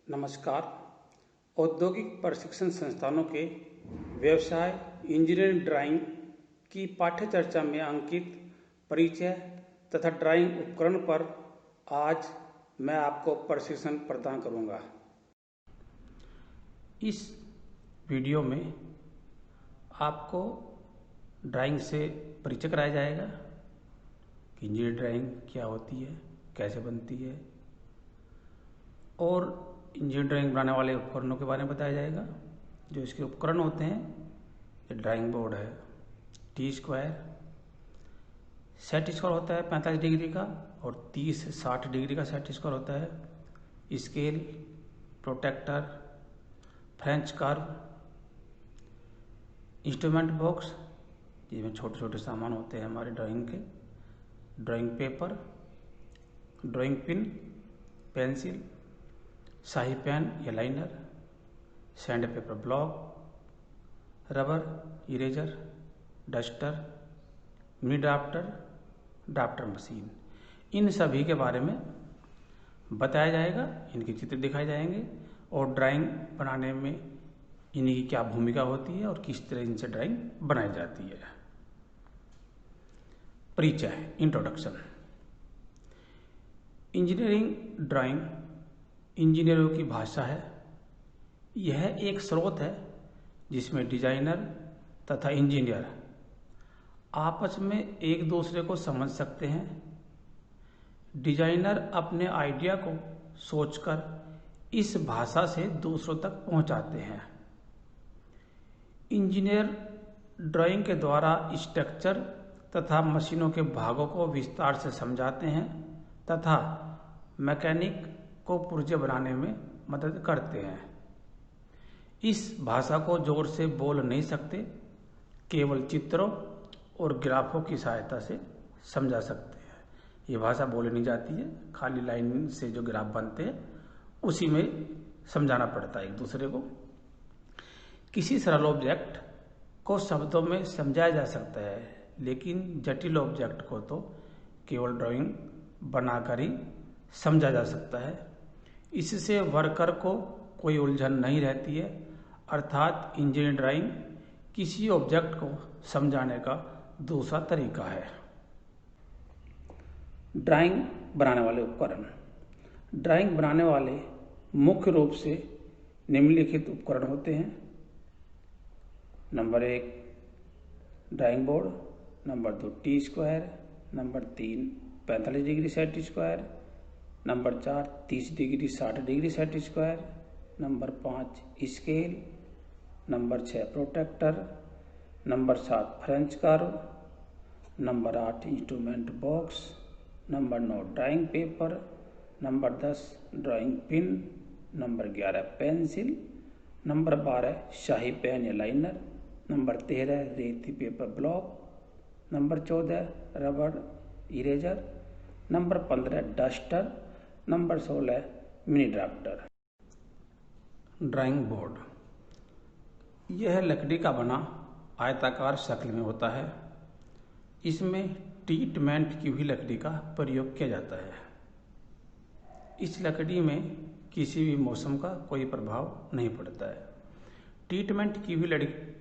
नमस्कार। औद्योगिक प्रशिक्षण संस्थानों के व्यवसाय इंजीनियरिंग ड्राइंग की पाठ्य चर्चा में अंकित परिचय तथा ड्राइंग उपकरण पर आज मैं आपको प्रशिक्षण प्रदान करूंगा। इस वीडियो में आपको ड्राइंग से परिचय कराया जाएगा कि इंजीनियरिंग ड्राइंग क्या होती है, कैसे बनती है, और इंजीनियरिंग ड्राइंग बनाने वाले उपकरणों के बारे में बताया जाएगा। जो इसके उपकरण होते हैं, ये ड्राइंग बोर्ड है, टी स्क्वायर, सेट स्क्वायर होता है 45 डिग्री का और 30 से 60 डिग्री का सेट स्क्वायर होता है, scale, protractor, French curve, instrument box जिसमें छोटे छोटे सामान होते हैं हमारे ड्राइंग के, drawing paper, drawing pin, pencil, शाही पेन या liner, sand paper block, rubber, eraser, duster, mini drafter, drafter machine, इन सभी के बारे में बताया जाएगा। इनके चित्र दिखाए जाएंगे और ड्राइंग बनाने में इन्हीं की क्या भूमिका होती है और किस तरह इनसे ड्राइंग बनाई जाती है। परिचय, इंट्रोडक्शन। इंजीनियरिंग ड्राइंग इंजीनियरों की भाषा है। यह एक स्रोत है जिसमें डिजाइनर तथा इंजीनियर आपस में एक दूसरे को समझ सकते हैं। डिजाइनर अपने आइडिया को सोचकर इस भाषा से दूसरों तक पहुंचाते हैं। इंजीनियर ड्राइंग के द्वारा स्ट्रक्चर तथा मशीनों के भागों को विस्तार से समझाते हैं तथा मैकेनिक को पुर्जे बनाने में मदद करते हैं। इस भाषा को जोर से बोल नहीं सकते, केवल चित्रों और ग्राफों की सहायता से समझा सकते हैं। ये भाषा बोली नहीं जाती है, खाली लाइन से जो ग्राफ बनते हैं उसी में समझाना पड़ता है एक दूसरे को। किसी सरल ऑब्जेक्ट को शब्दों में समझाया जा सकता है, लेकिन जटिल ऑब्जेक्ट को तो केवल ड्राइंग बनाकर ही समझा जा सकता है। इससे वर्कर को कोई उलझन नहीं रहती है, अर्थात इंजीनियरिंग ड्राइंग किसी ऑब्जेक्ट को समझाने का दूसरा तरीका है। ड्राइंग बनाने वाले उपकरण। ड्राइंग बनाने वाले मुख्य रूप से निम्नलिखित उपकरण होते हैं। Number 1 drawing board, number 2 T square, number 3 45 degree set square, number 4 30 degree 60 degree set square, number 5 scale, number 6 protractor, number 7 French curve, number 8 instrument box, number 9 drawing paper, number 10 drawing pin, number 11 pencil, number 12 शाही pen या liner, number 13 रेती paper block, number 14 rubber eraser, number 15 duster, number 16 mini drafter. Drawing board, यह लकड़ी का बना आयताकार शक्ल में होता है। इसमें ट्रीटमेंट की हुई लकड़ी का प्रयोग किया जाता है। इस लकड़ी में किसी भी मौसम का कोई प्रभाव नहीं पड़ता है। ट्रीटमेंट की हुई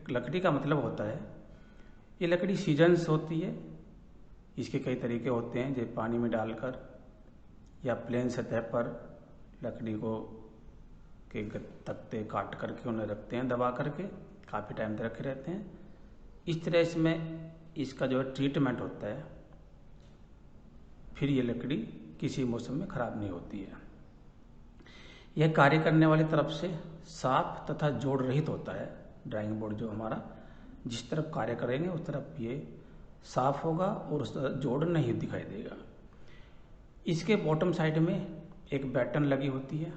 लकड़ी का मतलब होता है ये लकड़ी सीजन्स होती है। इसके कई तरीके होते हैं, जैसे पानी में डालकर या प्लेन सतह पर लकड़ी को के तख्ते काट करके उन्हें रखते हैं दबा करके, काफ़ी टाइम तक रखे रहते हैं। इस तरह इसमें इसका जो ट्रीटमेंट होता है, फिर ये लकड़ी किसी मौसम में खराब नहीं होती है। यह कार्य करने वाली तरफ से साफ तथा जोड़ रहित होता है। ड्राइंग बोर्ड जो हमारा जिस तरफ कार्य करेंगे उस तरफ ये साफ होगा और उस तरफ जोड़ नहीं दिखाई देगा। इसके बॉटम साइड में एक बैटन लगी होती है।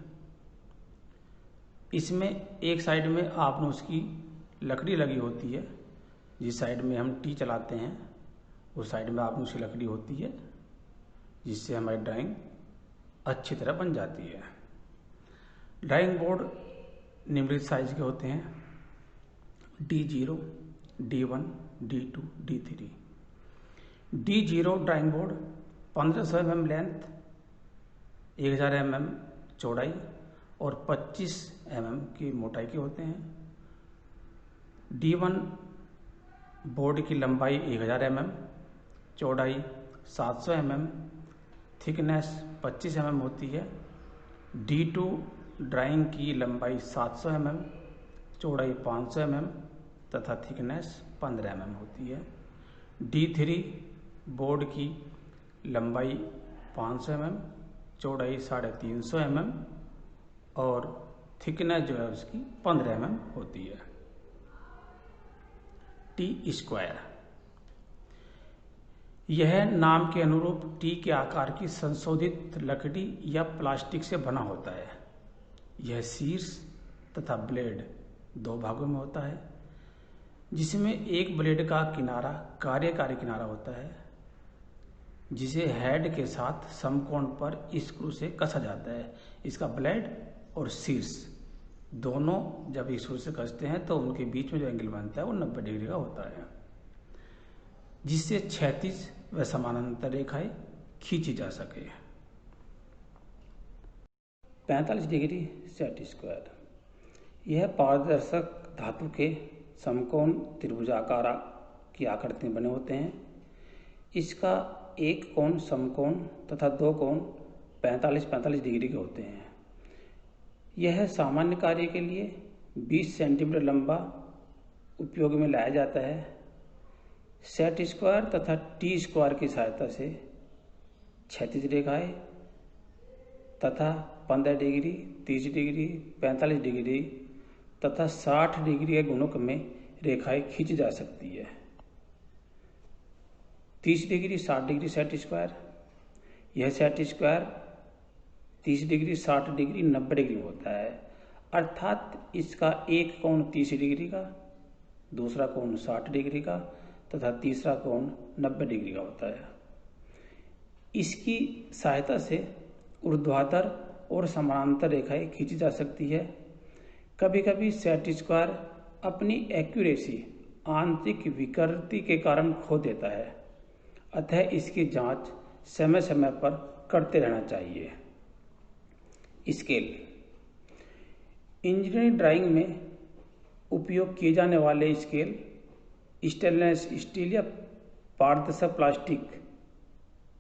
इसमें एक साइड में आपने उसकी लकड़ी लगी होती है। जिस साइड में हम टी चलाते हैं उस साइड में आपने उसकी लकड़ी होती है, जिससे हमारी ड्राइंग अच्छी तरह बन जाती है। ड्राइंग बोर्ड निम्नलिखित साइज के होते हैं: D0, D1, D2, D3। D0 drawing board 1500 mm length, 1000 mm चौड़ाई और 25 mm की मोटाई के होते हैं। D1 बोर्ड की लंबाई 1000 mm, चौड़ाई 700 mm, थिकनेस 25 mm होती है। D2 ड्राइंग की लंबाई 700 mm, चौड़ाई 500 mm तथा थिकनेस 15 mm होती है। D3 बोर्ड की लंबाई 500 mm, चौड़ाई 350 mm और थिकनेस जो है उसकी 15 mm होती है। टी स्क्वायर, यह नाम के अनुरूप टी के आकार की संशोधित लकड़ी या प्लास्टिक से बना होता है। यह शीर्ष तथा ब्लेड 2 भागों में होता है, जिसमें एक ब्लेड का किनारा कार्यकारी किनारा होता है, जिसे हेड के साथ समकोण पर स्क्रू से कसा जाता है। इसका ब्लेड और शीर्ष दोनों जब स्क्रू से कसते हैं तो उनके बीच में जो एंगल बनता है वो 90 डिग्री का होता है, जिससे क्षैतिज व समानांतर रेखाएं खींची जा सके। 45 डिग्री सेट स्क्वायर, यह पारदर्शक धातु के समकोण त्रिभुजाकार की आकृति में बने होते हैं। इसका एक कोण समकोण तथा 2 कोण 45-45 डिग्री के होते हैं। यह सामान्य कार्य के लिए 20 सेंटीमीटर लंबा उपयोग में लाया जाता है। सेट स्क्वायर तथा टी स्क्वायर की सहायता से क्षैतिज रेखाएं तथा 15 डिग्री, 30 डिग्री, 45 डिग्री तथा 60 डिग्री के गुणक में रेखाएं खींची जा सकती है। 30 डिग्री 60 डिग्री सेट स्क्वायर, यह set square 30 degree 60 degree 90 degree में होता है, अर्थात इसका एक कोण 30 डिग्री का, दूसरा कोण 60 डिग्री का तथा तीसरा कोण 90 डिग्री का होता है। इसकी सहायता से ऊर्ध्वाधर और समानांतर रेखाएं खींची जा सकती है। कभी कभी सेट स्क्वायर अपनी एक्यूरेसी आंतरिक विकृति के कारण खो देता है, अतः इसकी जांच समय समय पर करते रहना चाहिए। स्केल, इंजीनियरिंग ड्राइंग में उपयोग किए जाने वाले स्केल स्टेनलेस स्टील या पारदर्शक प्लास्टिक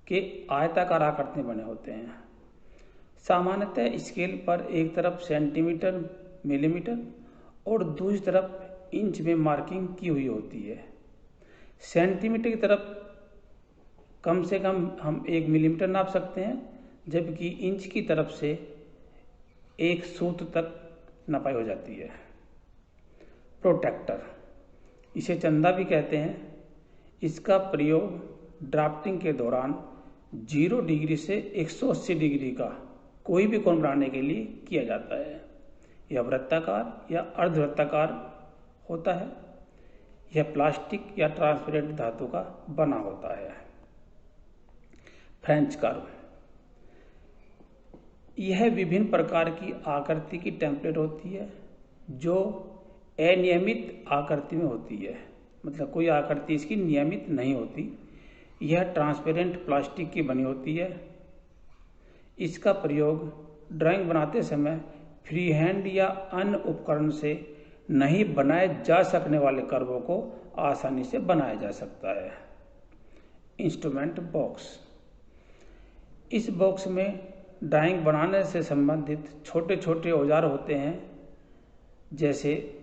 के आयताकार आकृति में बने होते हैं। सामान्यतः स्केल पर एक तरफ सेंटीमीटर, मिलीमीटर और दूसरी तरफ इंच में मार्किंग की हुई होती है। सेंटीमीटर की तरफ कम से कम हम 1 मिलीमीटर नाप सकते हैं, जबकि इंच की तरफ से 1 सूत्र तक नपाई हो जाती है। प्रोट्रैक्टर, इसे चंदा भी कहते हैं। इसका प्रयोग ड्राफ्टिंग के दौरान 0 डिग्री से 180 डिग्री का कोई भी कोण बनाने के लिए किया जाता है। यह वृत्ताकार या अर्धवृत्ताकार होता है। यह प्लास्टिक या ट्रांसपेरेंट धातु का बना होता है। फ्रेंच कर्व, यह विभिन्न प्रकार की आकृति की टेम्पलेट होती है जो अनियमित आकृति में होती है, मतलब कोई आकृति इसकी नियमित नहीं होती। यह ट्रांसपेरेंट प्लास्टिक की बनी होती है। इसका प्रयोग ड्राइंग बनाते समय फ्री हैंड या अन्य उपकरण से नहीं बनाए जा सकने वाले कर्वों को आसानी से बनाया जा सकता है। इंस्ट्रूमेंट बॉक्स, इस बॉक्स में ड्राइंग बनाने से संबंधित छोटे छोटे औजार होते हैं, जैसे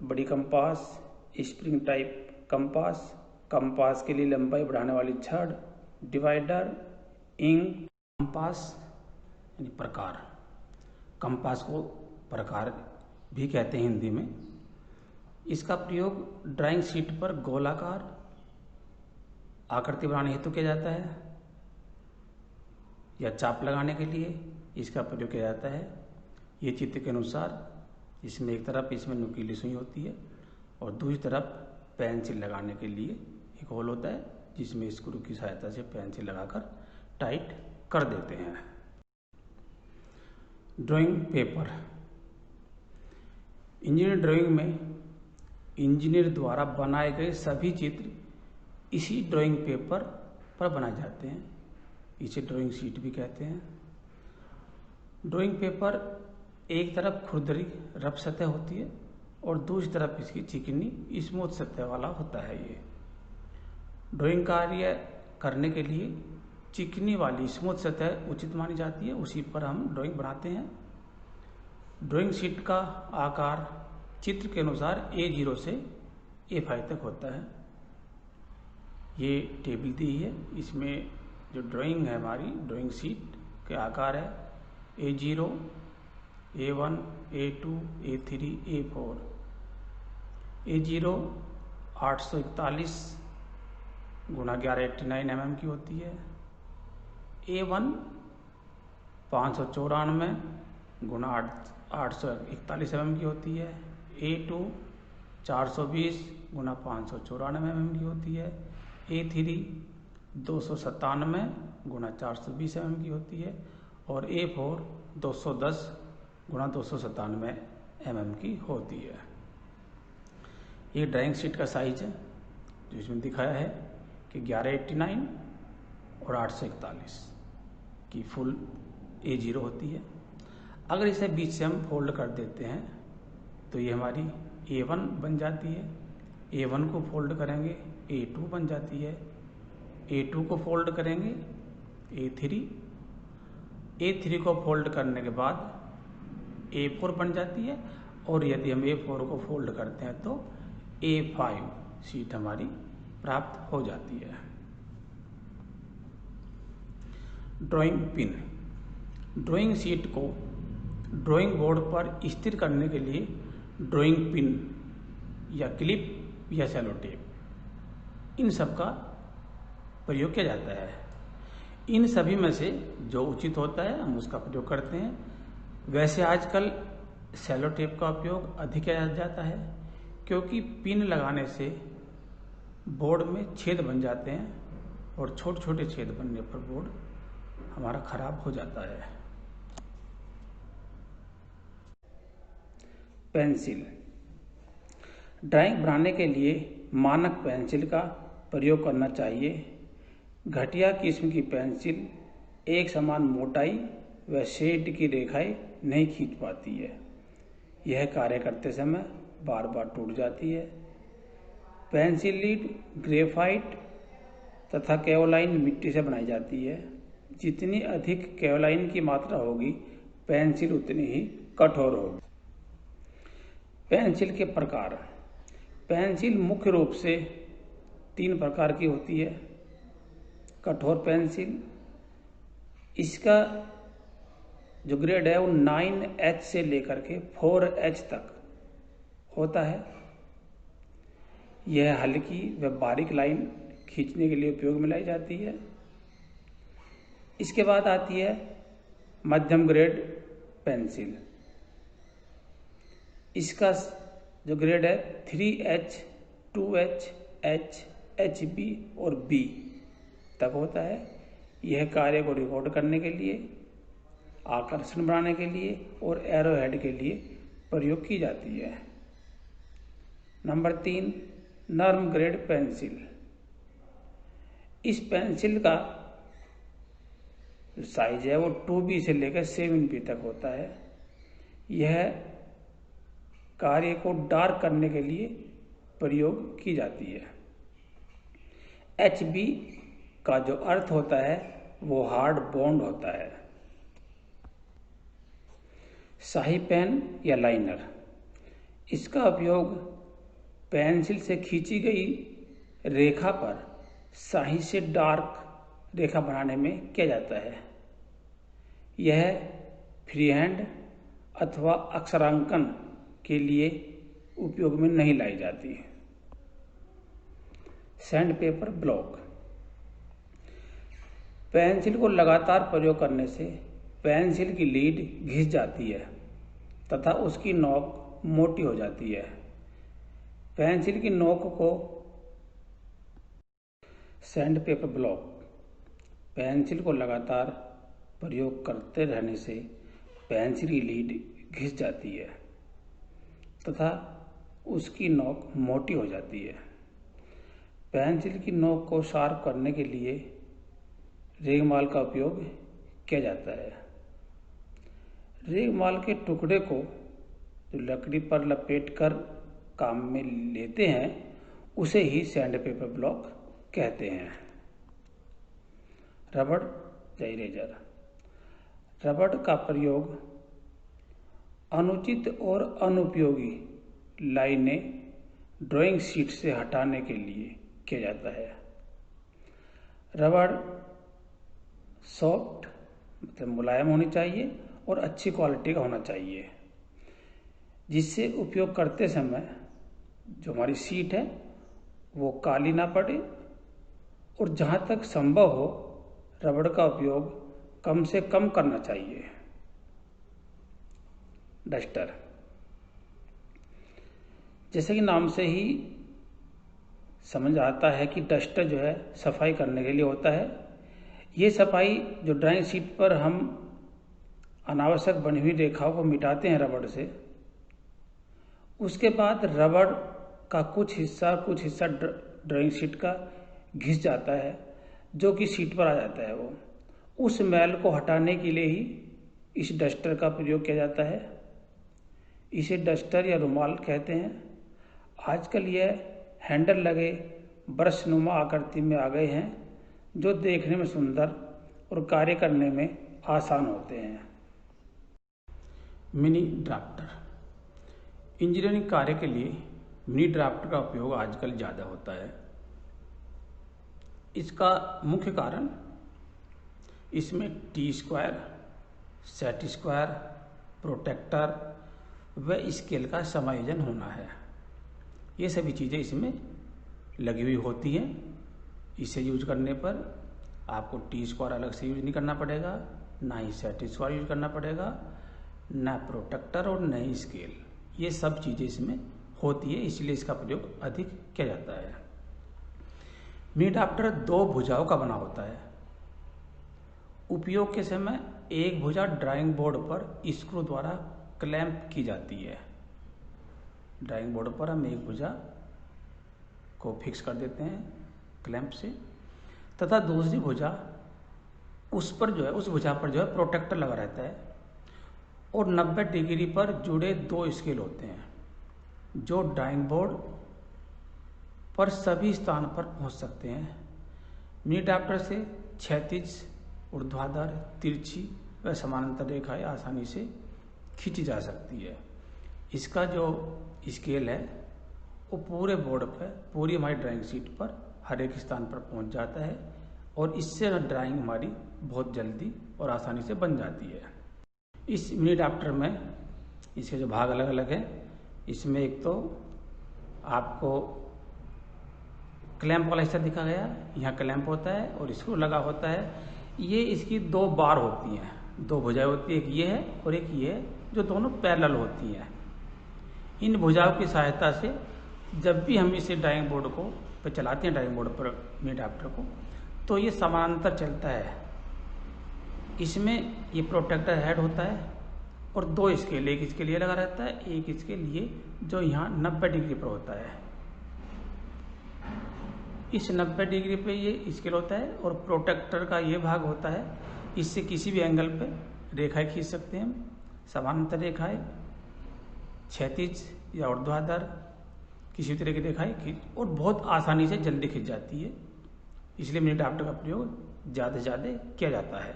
बड़ी compass, spring type compass, compass के लिए लंबाई बढ़ाने वाली छड़, डिवाइडर, इंक, कंपास यानी प्रकार, कंपास को प्रकार भी कहते हैं हिंदी में। इसका प्रयोग ड्राइंग शीट पर गोलाकार आकृति बनाने हेतु किया जाता है या चाप लगाने के लिए इसका प्रयोग किया जाता है। ये चित्र के अनुसार इसमें एक तरफ इसमें नुकीली सुई होती है और दूसरी तरफ पेंसिल लगाने के लिए एक होल होता है, जिसमें स्क्रू की सहायता से पेंसिल लगाकर टाइट कर देते हैं। ड्राइंग पेपर, इंजीनियर ड्राइंग में इंजीनियर द्वारा बनाए गए सभी चित्र इसी ड्राइंग पेपर पर बनाए जाते हैं। इसे ड्राइंग शीट भी कहते हैं। ड्राइंग पेपर एक तरफ खुरदरी रफ सतह होती है और दूसरी तरफ इसकी चिकनी स्मूथ सतह वाला होता है। ये ड्राइंग कार्य करने के लिए चिकनी वाली स्मूथ सतह उचित मानी जाती है, उसी पर हम ड्राइंग बनाते हैं। ड्राइंग शीट का आकार चित्र के अनुसार A0 से A5 तक होता है। ये टेबल दी है, इसमें जो ड्राइंग है हमारी ड्राइंग शीट के आकार है A0, A1, A2, A3, A4। A0 841 गुणा 1189 mm की होती है। A1 594 गुणा 841 mm की होती है। A2 420 गुणा 594 mm की होती है। A3 297 गुणा 420 mm की होती है और A4 210 गुणा 297 mm की होती है। ये ड्राइंग शीट का साइज है जो इसमें दिखाया है कि 1189 और 841 की फुल A0 होती है। अगर इसे बीच से हम फोल्ड कर देते हैं तो ये हमारी A1 बन जाती है। A1 को फोल्ड करेंगे A2 बन जाती है। A2 को फोल्ड करेंगे A3, A3 को फोल्ड करने के बाद A4 बन जाती है और यदि हम A4 को फोल्ड करते हैं तो A5 शीट हमारी प्राप्त हो जाती है। Drawing pin. ड्राइंग शीट को ड्राइंग बोर्ड पर स्थिर करने के लिए ड्राइंग पिन या क्लिप या सेलो टेप इन सब का प्रयोग किया जाता है। इन सभी में से जो उचित होता है हम उसका प्रयोग करते हैं। वैसे आजकल सेलो टेप का उपयोग अधिक किया जाता है क्योंकि पिन लगाने से बोर्ड में छेद बन जाते हैं और छोटे छोटे छेद बनने पर बोर्ड हमारा खराब हो जाता है। पेंसिल। ड्राइंग बनाने के लिए मानक पेंसिल का प्रयोग करना चाहिए। घटिया किस्म की पेंसिल एक समान मोटाई व शेड की रेखाएं नहीं खींच पाती है। यह कार्य करते समय बार बार टूट जाती है। पेंसिल लीड ग्रेफाइट तथा केओलाइन मिट्टी से बनाई जाती है। जितनी अधिक केओलाइन की मात्रा होगी पेंसिल उतनी ही कठोर होगी। पेंसिल के प्रकार। पेंसिल मुख्य रूप से 3 प्रकार की होती है। कठोर पेंसिल, इसका जो ग्रेड है वो 9H से लेकर के 4H तक होता है। यह हल्की व बारीक लाइन खींचने के लिए उपयोग में लाई जाती है। इसके बाद आती है मध्यम ग्रेड पेंसिल। इसका जो ग्रेड है 3H, 2H, H, HB और B तक होता है। यह कार्य को रिकॉर्ड करने के लिए, आकर्षण बनाने के लिए और एरो हेड के लिए प्रयोग की जाती है। नंबर 3 नर्म ग्रेड पेंसिल। इस पेंसिल का साइज है वो 2B से लेकर 7B तक होता है। यह कार्य को डार्क करने के लिए प्रयोग की जाती है। HB का जो अर्थ होता है वो हार्ड बॉन्ड होता है। शाही पेन या लाइनर। इसका उपयोग पेंसिल से खींची गई रेखा पर शाही से डार्क रेखा बनाने में किया जाता है। यह फ्रीहैंड अथवा अक्षरांकन के लिए उपयोग में नहीं लाई जाती है। Sand paper block. पेंसिल को लगातार प्रयोग करने से पेंसिल की लीड घिस जाती है तथा उसकी नोक मोटी हो जाती है। पेंसिल की नोक को सैंड पेपर ब्लॉक। पेंसिल को लगातार प्रयोग करते रहने से पेंसिल की लीड घिस जाती है तथा उसकी नोक मोटी हो जाती है। पेंसिल की नोक को शार्प करने के लिए रेगमाल का उपयोग किया जाता है। रेगमाल के टुकड़े को जो लकड़ी पर लपेट कर काम में लेते हैं उसे ही सैंड पेपर ब्लॉक कहते हैं। रबड़ या इरेजर। रबड़ का प्रयोग अनुचित और अनुपयोगी लाइनें ड्राइंग शीट से हटाने के लिए किया जाता है। रबड़ सॉफ्ट मतलब मुलायम होनी चाहिए और अच्छी क्वालिटी का होना चाहिए, जिससे उपयोग करते समय जो हमारी शीट है वो काली ना पड़े। और जहाँ तक संभव हो रबड़ का उपयोग कम से कम करना चाहिए। डस्टर। जैसे कि नाम से ही समझ आता है कि डस्टर जो है सफाई करने के लिए होता है। ये सफाई जो ड्राइंग शीट पर हम अनावश्यक बनी हुई रेखाओं को मिटाते हैं रबड़ से, उसके बाद रबड़ का कुछ हिस्सा ड्राइंग शीट का घिस जाता है, जो कि शीट पर आ जाता है। वो उस मैल को हटाने के लिए ही इस डस्टर का प्रयोग किया जाता है। इसे डस्टर या रुमाल कहते हैं। आजकल यह हैंडल लगे ब्रश नुमा आकृति में आ गए हैं, जो देखने में सुंदर और कार्य करने में आसान होते हैं। Mini drafter. इंजीनियरिंग कार्य के लिए मिनी ड्राफ्टर का उपयोग आजकल ज़्यादा होता है। इसका मुख्य कारण इसमें T square, set square, protractor व स्केल का समायोजन होना है। ये सभी चीज़ें इसमें लगी हुई होती हैं। इसे यूज करने पर आपको टी स्क्वायर अलग से यूज नहीं करना पड़ेगा, ना ही सेट स्क्वायर यूज करना पड़ेगा, ना प्रोटेक्टर और न ही स्केल। ये सब चीज़ें इसमें होती है, इसलिए इसका प्रयोग अधिक किया जाता है। मिनी ड्राफ्टर 2 भुजाओं का बना होता है। उपयोग के समय एक भुजा ड्राइंग बोर्ड पर स्क्रू द्वारा क्लैंप की जाती है। ड्राइंग बोर्ड पर हम एक भुजा को फिक्स कर देते हैं क्लैंप से, तथा दूसरी भुजा उस भुजा पर जो है प्रोटेक्टर लगा रहता है। और 90 डिग्री पर जुड़े 2 स्केल होते हैं, जो ड्राइंग बोर्ड पर सभी स्थान पर पहुंच सकते हैं। मिनी ड्राफ्टर से क्षैतिज, ऊर्ध्वाधर, तिरछी व समानांतर रेखाएं आसानी से खींची जा सकती है। इसका जो स्केल है वो पूरे बोर्ड पर, पूरी हमारी ड्राइंग शीट पर हर एक स्थान पर पहुंच जाता है, और इससे ड्राइंग हमारी बहुत जल्दी और आसानी से बन जाती है। इस मिनी ड्राफ्टर में इसके जो भाग अलग अलग हैं, इसमें एक तो आपको क्लैंप वाला हिस्सा दिखा गया, यहाँ क्लैंप होता है और स्क्रू लगा होता है। ये इसकी 2 बार होती हैं, 2 भुजाएं होती है, एक ये है और एक ये है, जो दोनों पैरेलल होती हैं। इन भुजाओं की सहायता से जब भी हम इसे ड्राइंग बोर्ड को पे चलाते हैं, ड्राइंग बोर्ड पर मिनी ड्राफ्टर को, तो ये समानांतर चलता है। इसमें ये प्रोटेक्टर हेड होता है और 2 स्केल, एक इसके लिए लगा रहता है, एक इसके लिए जो यहाँ 90 डिग्री पर होता है। इस 90 डिग्री पे ये स्केल होता है और प्रोटेक्टर का ये भाग होता है। इससे किसी भी एंगल पे रेखाएं खींच सकते हैं हम, समानांतर रेखाएं, क्षैतिज या ऊर्ध्वाधर, किसी भी तरह की रेखाएं खींच, और बहुत आसानी से जल्दी खींच जाती है। इसलिए मिनी ड्राफ्टर का प्रयोग ज़्यादा से ज़्यादा किया जाता है।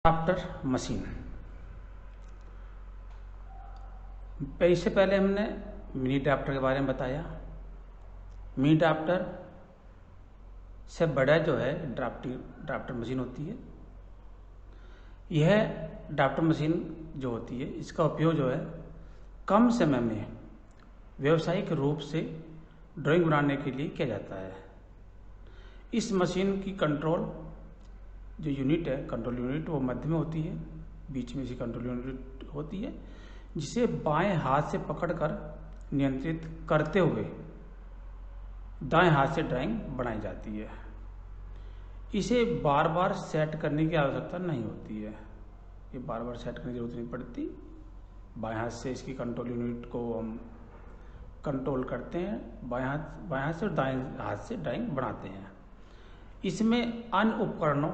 Drafter machine. इससे पहले हमने मिनी ड्राफ्टर के बारे में बताया। मिनी ड्राफ्टर से बड़ा जो है ड्राफ्टर मशीन होती है। यह ड्राफ्टर मशीन जो होती है, इसका उपयोग जो है कम समय में व्यावसायिक रूप से ड्राइंग बनाने के लिए किया जाता है। इस मशीन की कंट्रोल जो यूनिट है, कंट्रोल यूनिट, वो मध्य में होती है, बीच में इसी कंट्रोल यूनिट होती है, जिसे बाएं हाथ से पकड़कर नियंत्रित करते हुए दाएं हाथ से ड्राइंग बनाई जाती है। इसे बार बार सेट करने की आवश्यकता नहीं होती है, ये बार बार सेट करने की जरूरत नहीं पड़ती। बाएं हाथ से इसकी कंट्रोल यूनिट को हम कंट्रोल करते हैं, बाएं हाथ से और दाएं हाथ से ड्राइंग बनाते हैं। इसमें अन्य उपकरणों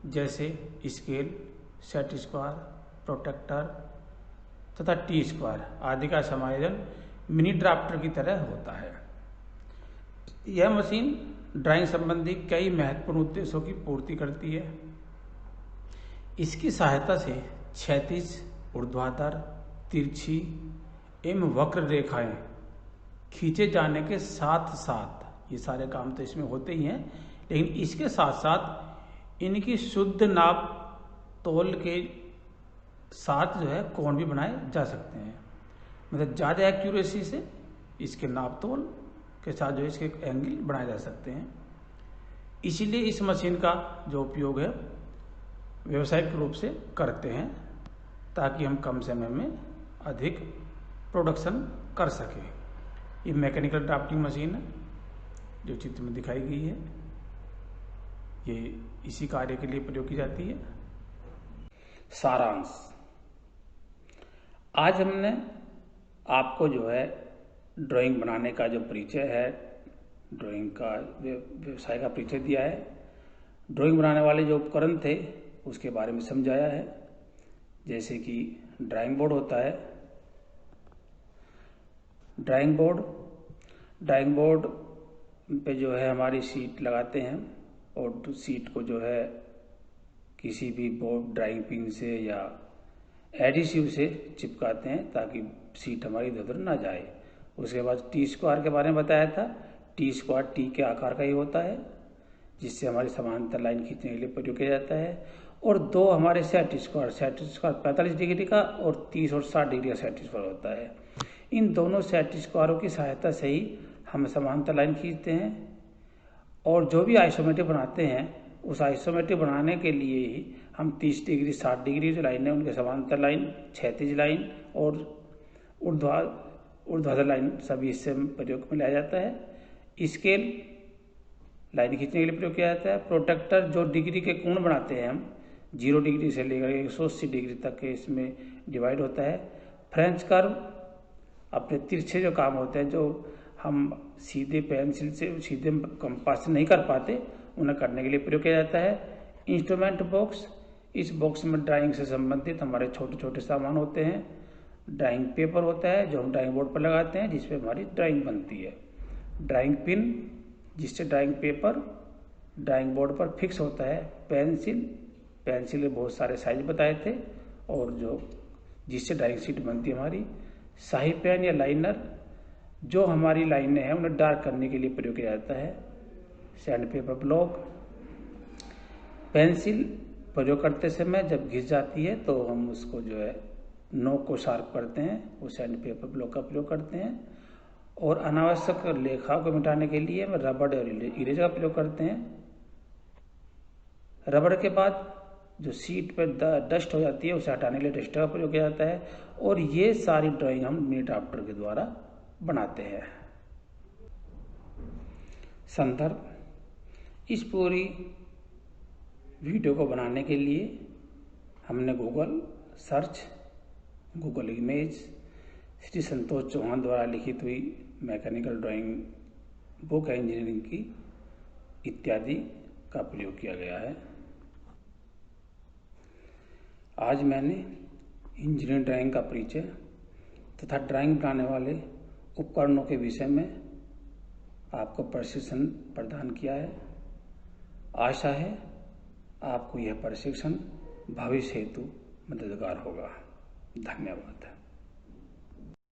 जैसे स्केल, सेट स्क्वायर, प्रोटेक्टर तथा टी स्क्वायर आदि का समायोजन मिनी ड्राफ्टर की तरह होता है। यह मशीन ड्राइंग संबंधी कई महत्वपूर्ण उद्देश्यों की पूर्ति करती है। इसकी सहायता से क्षैतिज, ऊर्ध्वाधर, तिरछी एवं वक्र रेखाएं खींचे जाने के साथ साथ, ये सारे काम तो इसमें होते ही हैं, लेकिन इसके साथ साथ इनकी शुद्ध नाप तोल के साथ जो है कोण भी बनाए जा सकते हैं। मतलब ज़्यादा एक्यूरेसी से इसके नाप तोल के साथ जो इसके एंगल बनाए जा सकते हैं। इसीलिए इस मशीन का जो उपयोग है व्यावसायिक रूप से करते हैं, ताकि हम कम समय में अधिक प्रोडक्शन कर सकें। ये मैकेनिकल ड्राफ्टिंग मशीन है जो चित्र में दिखाई गई है, ये इसी कार्य के लिए प्रयोग की जाती है। सारांश, आज हमने आपको जो है ड्राइंग बनाने का जो परिचय है, ड्राइंग का व्यवसाय का परिचय दिया है। ड्राइंग बनाने वाले जो उपकरण थे उसके बारे में समझाया है, जैसे कि ड्राइंग बोर्ड होता है। ड्राइंग बोर्ड पे जो है हमारी शीट लगाते हैं और शीट को जो है किसी भी बोर्ड ड्राइंग पिन से या एडिसिव से चिपकाते हैं ताकि शीट हमारी इधर उधर ना जाए। उसके बाद टी स्क्वायर के बारे में बताया था। टी स्क्वायर टी के आकार का ही होता है, जिससे हमारी समांतर लाइन खींचने के लिए प्रयोग किया जाता है। और दो हमारे सेट स्क्वायर 45 डिग्री का और 30 और 60 डिग्री का सेट स्क्वायर होता है। इन दोनों सेट स्क्वायरों की सहायता से ही हम समांतर लाइन खींचते हैं, और जो भी आइसोमेट्रिक बनाते हैं उस आइसोमेट्रिक बनाने के लिए ही हम 30 डिग्री 60 डिग्री जो लाइन है उनके समांतर लाइन, क्षैतिज लाइन और ऊर्ध्वाधर लाइन सभी इससे प्रयोग में लाया जाता है। स्केल लाइन खींचने के लिए प्रयोग किया जाता है। प्रोटेक्टर जो डिग्री के कोण बनाते हैं हम 0 डिग्री से लेकर 180 डिग्री तक के इसमें डिवाइड होता है। फ्रेंच कर्व अपने तिरछे जो काम होते हैं, जो हम सीधे पेंसिल से सीधे कंपास से नहीं कर पाते, उन्हें करने के लिए प्रयोग किया जाता है। इंस्ट्रूमेंट बॉक्स, इस बॉक्स में ड्राइंग से संबंधित हमारे छोटे छोटे सामान होते हैं। ड्राइंग पेपर होता है जो हम ड्राइंग बोर्ड पर लगाते हैं, जिसपे हमारी ड्राइंग बनती है। ड्राइंग पिन, जिससे ड्राइंग पेपर ड्राइंग बोर्ड पर फिक्स होता है। पेंसिल के बहुत सारे साइज बताए थे, और जो जिससे ड्राइंग शीट बनती है हमारी। शाही पेन या लाइनर, जो हमारी लाइनें हैं उन्हें डार्क करने के लिए प्रयोग किया जाता है। सैंड पेपर ब्लॉक, पेंसिल प्रयोग करते समय जब घिस जाती है तो हम उसको जो है नोक को शार्प करते हैं, वो सैंड पेपर ब्लॉक का प्रयोग करते हैं। और अनावश्यक लेखाओं को मिटाने के लिए हम रबड़ और इरेजर का प्रयोग करते हैं। रबड़ के बाद जो सीट पर डस्ट हो जाती है उसे हटाने के लिए डस्टर का प्रयोग किया जाता है। और ये सारी ड्राइंग हम मिनी ड्राफ्टर के द्वारा बनाते हैं। संदर्भ, इस पूरी वीडियो को बनाने के लिए हमने Google search, Google image, Shri Santosh Chauhan द्वारा लिखित हुई मैकेनिकल ड्राइंग बुक है इंजीनियरिंग की इत्यादि का प्रयोग किया गया है। आज मैंने इंजीनियरिंग ड्राइंग का परिचय तथा ड्राइंग बनाने वाले उपकरणों के विषय में आपको प्रशिक्षण प्रदान किया है। आशा है आपको यह प्रशिक्षण भविष्य हेतु मददगार होगा। धन्यवाद।